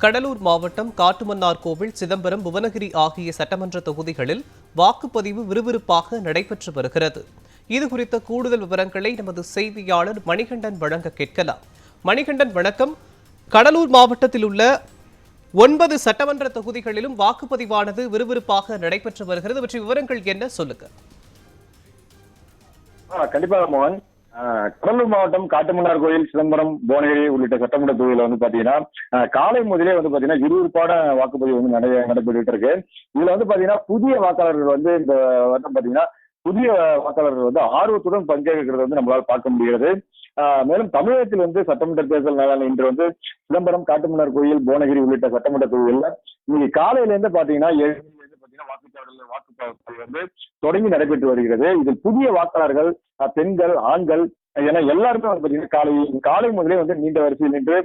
கடலூர் மாவட்டம் காட்டுமன்னார்கோவில், சிதம்பரம், புவனகிரி ஆகிய சட்டமன்ற தொகுதிகளில் வாக்குப்பதிவு விறுவிறுப்பாக நடைபெற்று வருகிறது. இதுகுறித்த கூடுதல் விவரங்களை நமது செய்தியாளர் மணிகண்டன் வழங்க கேட்கலாம். மணிகண்டன், வணக்கம். கடலூர் மாவட்டத்தில் உள்ள 9 சட்டமன்ற தொகுதிகளிலும் வாக்குப்பதிவானது விறுவிறுப்பாக நடைபெற்று வருகிறது. பற்றிய விவரங்கள் என்ன, சொல்லுங்க. கண்டிப்பாக மோகன். கடலூர் மாவட்டம் காட்டுமன்னார்கோவில், சிதம்பரம், புவனகிரி உள்ளிட்ட சட்டமன்ற தொகுதியில பாத்தீங்கன்னா காலை முதலே பாத்தீங்கன்னா விறுவிறுப்பான வாக்குப்பதிவு நடைபெற்று இருக்கு. இதுல பாத்தீங்கன்னா புதிய வாக்காளர்கள் இந்த வருடம் பாத்தீங்கன்னா புதிய வாக்காளர்கள் ஆர்வத்துடன் பங்கேற்கிறது நம்மளால் பார்க்க முடிகிறது. மேலும் தமிழகத்தில் சட்டமன்ற தேர்தல் நாளான இன்று சிதம்பரம், காட்டுமன்னார்கோவில், புவனகிரி உள்ளிட்ட சட்டமன்ற தொகுதிகளில் இன்னைக்கு காலையில இருந்து பாத்தீங்கன்னா வாக்குப்பதிவு தொடங்கி நடைபெற்று வருகிறது. இதில் புதிய வாக்காளர்கள், பெண்கள், ஆண்கள் என எல்லாருமே பாத்தீங்கன்னா காலை முதலே நீண்ட வரிசையில் நின்று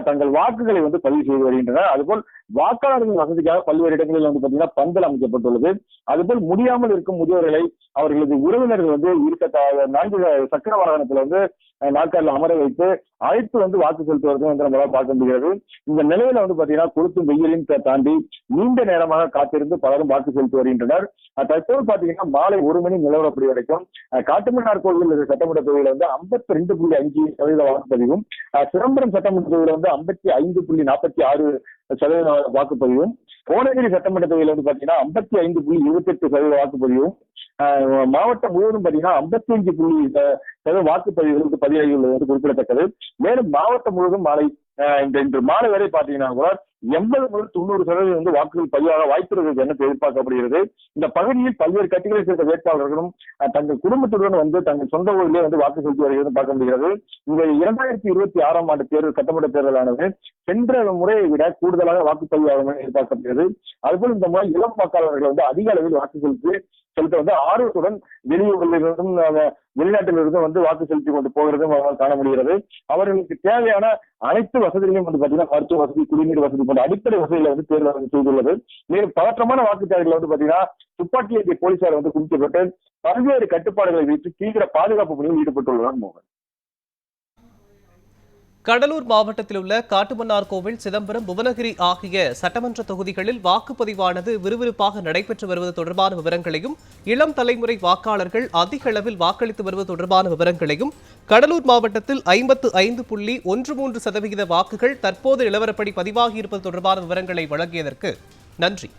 தங்கள் வாக்குகளை பதிவு செய்து வருகின்றனர். அதுபோல் வாக்காளர்கள் வசதிக்காக பல்வேறு இடங்களில் பாத்தீங்கன்னா பந்தல் அமைக்கப்பட்டுள்ளது. அதுபோல் முடியாமல் இருக்கும் முதியோர்களை அவர்களது உறவினர்கள் இருக்க 4 சக்கர வாகனத்துல நாற்காலில் அமர வைத்து அழைத்து வாக்கு செலுத்துவதும் நம்மளால் பார்க்க முடிகிறது. இந்த நிலையில பாத்தீங்கன்னா கொளுத்தும் வெயிலின் தாண்டி நீண்ட நேரமாக காத்திருந்து பலரும் வாக்கு செலுத்தி வருகின்றனர். தற்போது பாத்தீங்கன்னா மாலை 1 மணி நிலவரப்படி வரைக்கும் காட்டுமன்னார்கோவில் சட்டமன்ற தொகுதியில 52.5% வாக்குப்பதிவும், சிதம்பரம் சட்டமன்ற தொகுதியில 55.46% வாக்குப்பதிவும், புவனகிரி சட்டமன்ற தொகுதியில பாத்தீங்கன்னா 55.28% வாக்குப்பதிவும், மாவட்டம் முழுவதும் பாத்தீங்கன்னா 55% வாக்குப்பதிவுகளுக்கு பதிவாகியுள்ளது குறிப்பிடத்தக்கது. மேலும் மாவட்டம் முழுவதும் இன்று மாலை வரை பாத்தீங்கன்னா கூட 80 முதல் 90% வாக்குகள் பதிவாக வாய்ப்பு என எதிர்பார்க்கப்படுகிறது. இந்த பகுதியில் பல்வேறு கட்சிகளை சேர்ந்த வேட்பாளர்களும் தங்கள் குடும்பத்துடன் தங்கள் சொந்த ஊரிலே வாக்கு செலுத்தி வருகிறது பார்க்க முடிகிறது. இந்த 2026ஆம் ஆண்டு சட்டமன்ற தேர்தலானது சென்ற முறையை விட கூடுதலாக வாக்குப்பதிவாகும் என எதிர்பார்க்கப்படுகிறது. அதுபோல் இந்த முறை இளம் வாக்காளர்கள் அதிக அளவில் வாக்கு செலுத்த ஆர்வத்துடன் வெளியூரிலிருந்தும் வெளிநாட்டிலிருந்தும் வாக்கு செலுத்தி கொண்டு போகிறதும் காண முடிகிறது. அவர்களுக்கு தேவையான அனைத்து வசதிகளையும் பாத்தீங்கன்னா மருத்துவ வசதி, குடிநீர் வசதி போன்ற அடிப்படை வசதிகளை தேர்தல் செய்துள்ளது. மேலும் பதற்றமான வாக்குச்சாவடிகள் பாத்தீங்கன்னா துப்பாக்கி ஏற்றிய போலீசார் குவிக்கப்பட்டு பல்வேறு கட்டுப்பாடுகளை வைத்து தீவிர பாதுகாப்பு பணியில் ஈடுபட்டுள்ளனர். மோகன். கடலூர் மாவட்டத்தில் உள்ள காட்டுமன்னார்கோவில், சிதம்பரம், புவனகிரி ஆகிய சட்டமன்ற தொகுதிகளில் வாக்குப்பதிவானது விறுவிறுப்பாக நடைபெற்று வருவது தொடர்பான விவரங்களையும், இளம் தலைமுறை வாக்காளர்கள் அதிக அளவில் வாக்களித்து வருவது தொடர்பான விவரங்களையும், கடலூர் மாவட்டத்தில் 55.13% வாக்குகள் தற்போது நிலவரப்படி பதிவாகியிருப்பது தொடர்பான விவரங்களை வழங்கியதற்கு நன்றி.